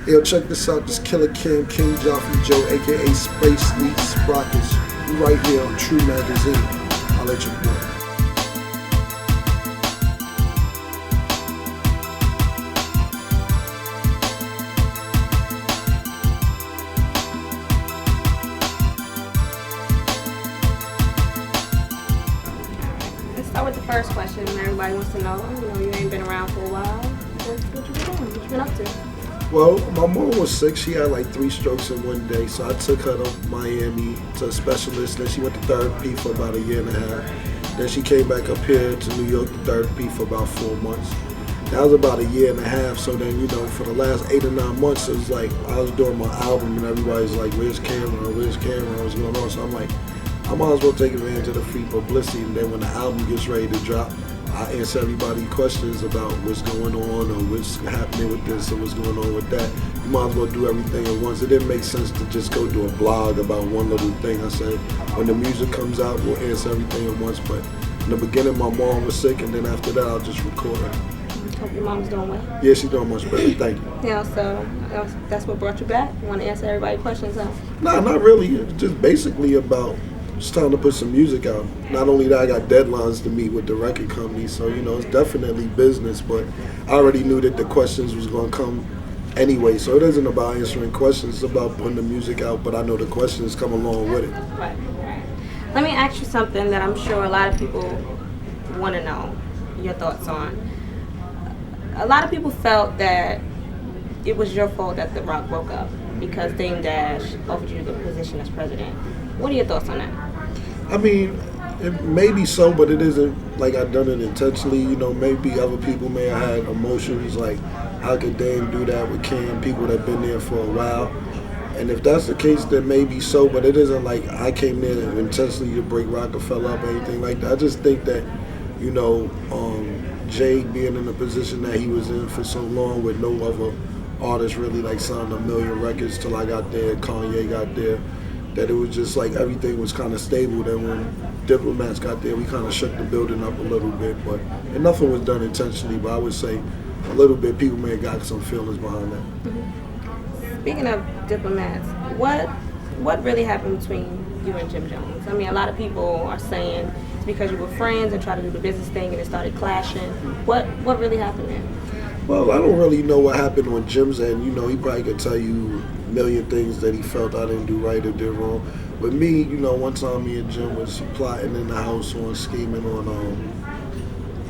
Yo, check this out. This Killer Cam, King Joffrey Joe, aka Space Leaks Sprockets. We right here on True Magazine. I'll let you know. Let's start with the first question. Everybody wants to know. You ain't been around for a while. What you been doing? What you been up to? Well, my mom was sick. She had like 3 strokes in one day, so I took her to Miami to a specialist. Then she went to therapy for about a year and a half. Then she came back up here to New York to therapy for about 4 months. That was about a year and a half. So then, for the last 8 or 9 months, it was like I was doing my album and everybody's like, "Where's Camron? Where's Camron? What's going on?" So I'm like, I might as well take advantage of the free publicity. And then when the album gets ready to drop, I answer everybody questions about what's going on or what's happening with this or what's going on with that. You might as well do everything at once. It didn't make sense to just go do a blog about one little thing. I said, when the music comes out, we'll answer everything at once. But in the beginning, my mom was sick, and then after that, I'll just record her. Hope your mom's doing well. Yeah, she's doing much better. Thank you. Yeah, so that's what brought you back? You want to answer everybody's questions, huh? No, not really. It's just basically about it's time to put some music out. Not only that, I got deadlines to meet with the record company, so it's definitely business, but I already knew that the questions was going to come anyway, so it isn't about answering questions, it's about putting the music out, but I know the questions come along with it. Right. Let me ask you something that I'm sure a lot of people want to know your thoughts on. A lot of people felt that it was your fault that The Rock broke up because Dame Dash offered you the position as president. What are your thoughts on that? I mean, it may be so, but it isn't like I've done it intentionally. Maybe other people may have had emotions like, how could Dame do that with Cam, people that have been there for a while. And if that's the case, then maybe so, but it isn't like I came there intentionally to break Rockefeller up or anything like that. I just think that, Jay being in the position that he was in for so long with no other artist really like signed 1 million records till I got there, Kanye got there, that it was just like everything was kind of stable. Then when Diplomats got there, we kind of shook the building up a little bit, and nothing was done intentionally, but I would say a little bit people may have got some feelings behind that. Mm-hmm. Speaking of Diplomats, what really happened between you and Jim Jones? I mean, a lot of people are saying it's because you were friends and tried to do the business thing and it started clashing. What really happened there? Well, I don't really know what happened on Jim's end. He probably could tell you a million things that he felt I didn't do right or did wrong. But me, one time me and Jim was plotting in the house on scheming on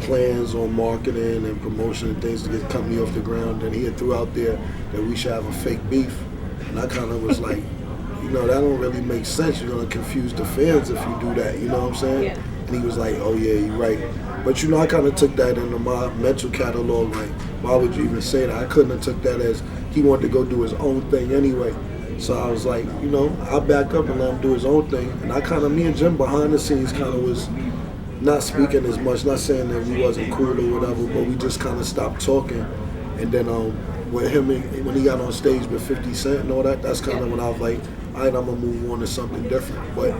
plans on marketing and promotion and things to get the company off the ground. And he had threw out there that we should have a fake beef. And I kind of was like, that don't really make sense. You're going to confuse the fans if you do that. You know what I'm saying? Yeah. And he was like, oh yeah, you're right. But I kind of took that into my mental catalog, like, why would you even say that? I couldn't have took that as he wanted to go do his own thing anyway. So I was like, I'll back up and let him do his own thing. And me and Jim behind the scenes kind of was not speaking as much, not saying that we wasn't cool or whatever, but we just kind of stopped talking. And then with him, when he got on stage with 50 Cent and all that, that's kind of when I was like, all right, I'm going to move on to something different. But,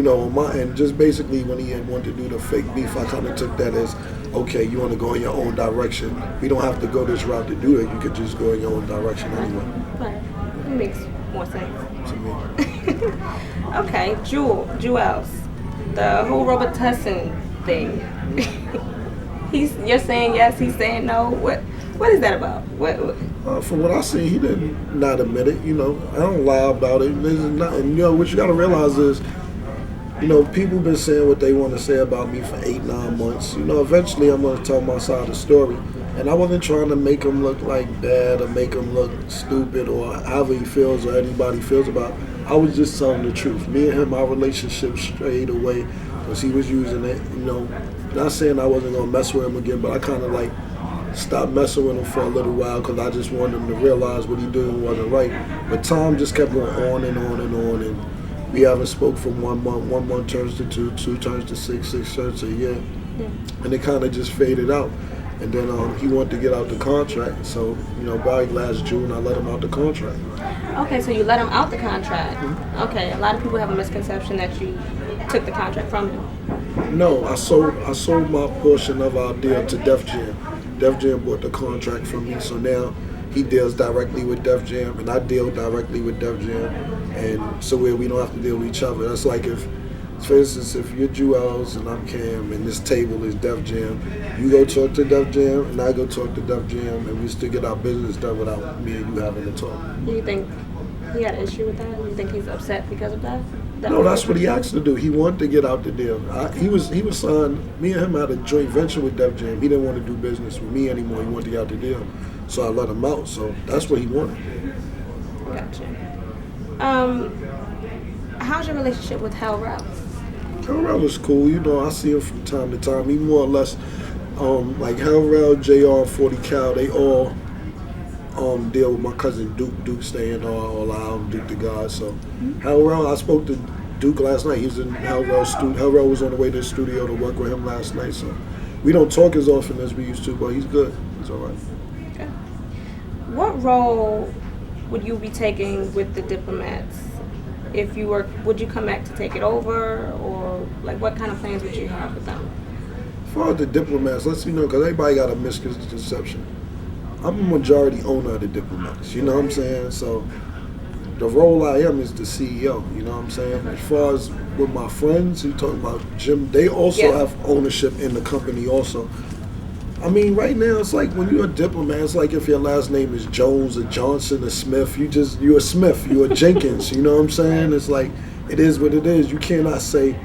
on my end, just basically when he had wanted to do the fake beef, I kind of took that as, okay, you want to go in your own direction. We don't have to go this route to do it. You could just go in your own direction anyway. Right. It makes more sense. To me. Okay, Jewels. The whole Robert Tussin thing. You're saying yes, he's saying no. What is that about? From what I see, he did not admit it. I don't lie about it. This is not, and what you got to realize is, people been saying what they want to say about me for 8-9 months. Eventually I'm going to tell my side of the story. And I wasn't trying to make him look like bad or make him look stupid or however he feels or anybody feels about it. I was just telling the truth. Me and him, our relationship strayed away because he was using it. Not saying I wasn't going to mess with him again, but I kind of like stopped messing with him for a little while because I just wanted him to realize what he doing wasn't right. But time just kept going on and on and on, and we haven't spoke from 1 month. 1 month turns to 2, 2 turns to 6, 6 turns to a year. Yeah. And it kind of just faded out. And then he wanted to get out the contract. So, by last June, I let him out the contract. Okay, so you let him out the contract. Mm-hmm. Okay, a lot of people have a misconception that you took the contract from him. No, I sold my portion of our deal to Def Jam. Def Jam bought the contract from me, so now he deals directly with Def Jam, and I deal directly with Def Jam, and so we don't have to deal with each other. That's like if, for instance, if you're Jewels and I'm Cam, and this table is Def Jam, you go talk to Def Jam, and I go talk to Def Jam, and we still get our business done without me and you having to talk. Do you think he had an issue with that? Do you think he's upset because of that? No, that's what he asked to do. He wanted to get out the deal. He was signed. Me and him had a joint venture with Def Jam. He didn't want to do business with me anymore. He wanted to get out the deal, so I let him out. So that's what he wanted. Gotcha. How's your relationship with Hell Rell? Hell Rell is cool. You know, I see him from time to time. He more or less, like Hell Rell, JR, 40 Cal, they all deal with my cousin Duke. Duke staying all out, Duke the God. So Hell Rell, I spoke to Duke last night. He was in Hell Rell's studio. Hell Rell was on the way to the studio to work with him last night. So we don't talk as often as we used to, but he's good. He's all right. Okay. What role would you be taking with the Diplomats? If you were, would you come back to take it over, or like what kind of plans would you have with them? As far as the Diplomats, let's because everybody got a misconception. I'm a majority owner of the Diplomats, you know what I'm saying? So the role I am is the CEO, you know what I'm saying? As far as with my friends, you talking about Jim, they also have ownership in the company also. I mean, right now it's like when you're a diplomat, it's like if your last name is Jones or Johnson or Smith, you're a Smith, you're a Jenkins, you know what I'm saying? It's like, it is what it is. You cannot say,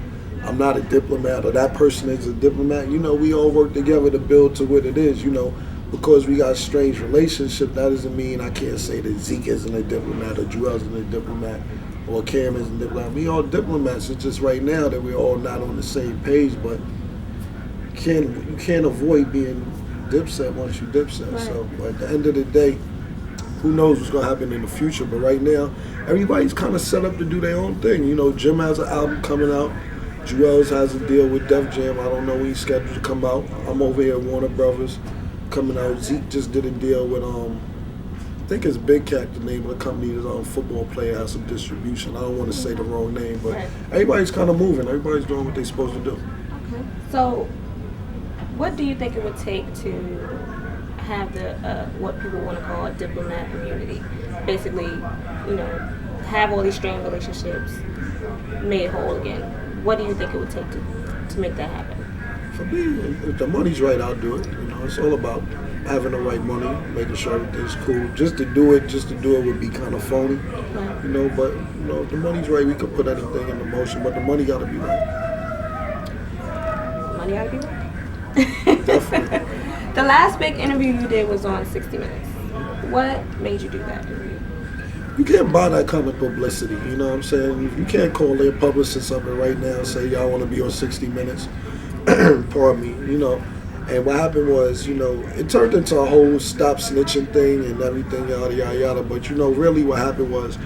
I'm not a diplomat or that person is a diplomat. You know, we all work together to build to what it is, you know. Because we got a strange relationship, that doesn't mean I can't say that Zeke isn't a diplomat or Joel isn't a diplomat or Cam isn't a diplomat. We all diplomats. It's just right now that we're all not on the same page, but you can't avoid being Dipset once you Dipset. Right. So at the end of the day, who knows what's gonna happen in the future? But right now, everybody's kind of set up to do their own thing. You know, Jim has an album coming out. Joel's has a deal with Def Jam. I don't know when he's scheduled to come out. I'm over here at Warner Brothers. Coming out, Zeke just did a deal with I think it's Big Cat, the name of the company. His football player has some distribution. I don't want to say the wrong name, but everybody's kind of moving. Everybody's doing what they're supposed to do. Okay. So, what do you think it would take to have the what people want to call a diplomat immunity? Basically, you know, have all these strained relationships made whole again. What do you think it would take to make that happen? For me, if the money's right, I'll do it. You know, it's all about having the right money, making sure everything's cool. Just to do it would be kind of phony. Right. You know, but you know, if the money's right, we could put anything into motion. But the money got to be right. Money got to be right. Definitely. The last big interview you did was on 60 Minutes. What made you do that interview? You can't buy that kind of publicity. You know what I'm saying? You can't call their publicist up right now and say y'all want to be on 60 Minutes. Pardon me, you know. And what happened was, you know, it turned into a whole stop snitching thing and everything, yada, yada, yada. But, you know, really what happened was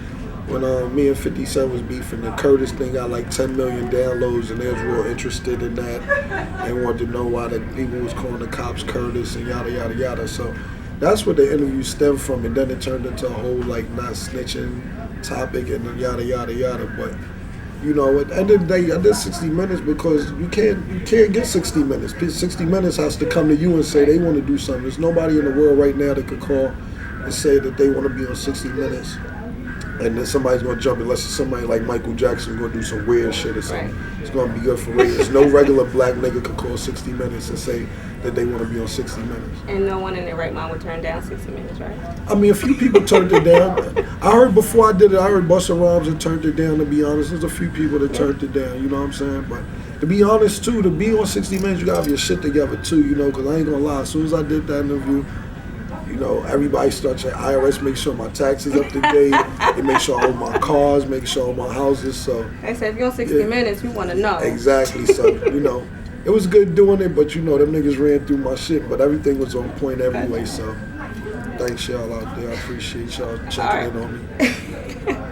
when me and 50 Cent was beefing, the Curtis thing got like 10 million downloads, and they was real interested in that. They wanted to know why the people was calling the cops Curtis and yada, yada, yada. So that's what the interview stemmed from. And then it turned into a whole, like, not snitching topic and yada, yada, yada. But you know, at the end of the day, I did 60 Minutes because you can't get 60 Minutes. 60 Minutes has to come to you and say they want to do something. There's nobody in the world right now that could call and say that they want to be on 60 Minutes. And then somebody's going to jump, unless it's somebody like Michael Jackson going to do some weird shit or something. Right. It's going to be good for ratings. No regular black nigga could call 60 Minutes and say that they want to be on 60 Minutes. And no one in their right mind would turn down 60 Minutes, right? I mean, a few people turned it down. I heard before I did it, I heard Busta Rhymes that turned it down, to be honest. There's a few people that turned it down, you know what I'm saying? But to be honest, too, to be on 60 Minutes, you got to have your shit together, too, you know, because I ain't going to lie. As soon as I did that interview, you know, everybody starts saying, IRS make sure my taxes up to date. They make sure I own my cars, make sure I own my houses. So they said, if you're on 60 Minutes, we want to know. Exactly. So, you know, it was good doing it, but, you know, them niggas ran through my shit. But everything was on point anyway. So thanks, y'all out there. I appreciate y'all checking in on me.